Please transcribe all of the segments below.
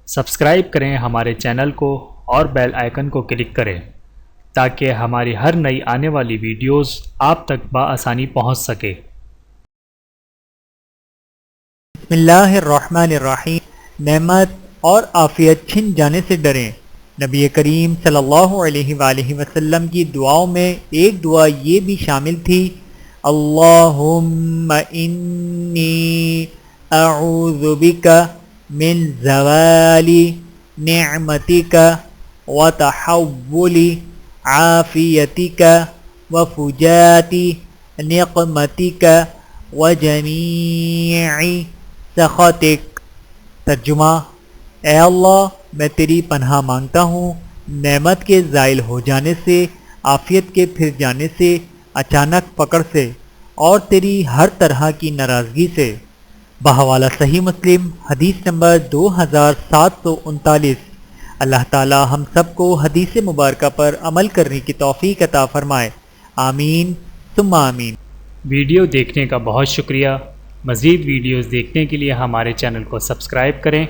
Subscribe کریں ہمارے channel کو اور بیل آئیکن کو کلک کریں تاکہ ہماری ہر نئی آنے والی ویڈیوز آپ تک بآسانی پہنچ سکے۔ بسم اللہ الرحمن الرحیم۔ نعمت اور عافیت چھن جانے سے ڈریں۔ نبی کریم صلی اللہ علیہ وآلہ وسلم کی دعاؤں میں ایک دعا یہ بھی شامل تھی، اللہم انی اعوذ بک من زوال نعمتک وتحول عافیتک وفجاءت نقمتک وجمیع سخطک۔ ترجمہ: اے اللہ، میں تیری پناہ مانگتا ہوں نعمت کے زائل ہو جانے سے، عافیت کے پھر جانے سے، اچانک پکڑ سے، اور تیری ہر طرح کی ناراضگی سے۔ بحوالہ صحیح مسلم، حدیث نمبر 2739۔ اللہ تعالی ہم سب کو حدیث مبارکہ پر عمل کرنے کی توفیق عطا فرمائے، آمین ثم آمین۔ ویڈیو دیکھنے کا بہت شکریہ۔ مزید ویڈیوز دیکھنے کے لیے ہمارے چینل کو سبسکرائب کریں۔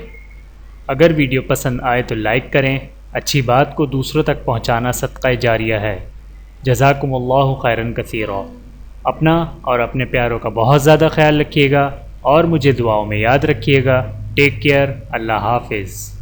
اگر ویڈیو پسند آئے تو لائک کریں۔ اچھی بات کو دوسروں تک پہنچانا صدقہ جاریہ ہے۔ جزاکم اللہ خیرا کثیرا۔ اپنا اور اپنے پیاروں کا بہت زیادہ خیال رکھیے گا اور مجھے دعاؤں میں یاد رکھیے گا۔ Take care. اللہ حافظ۔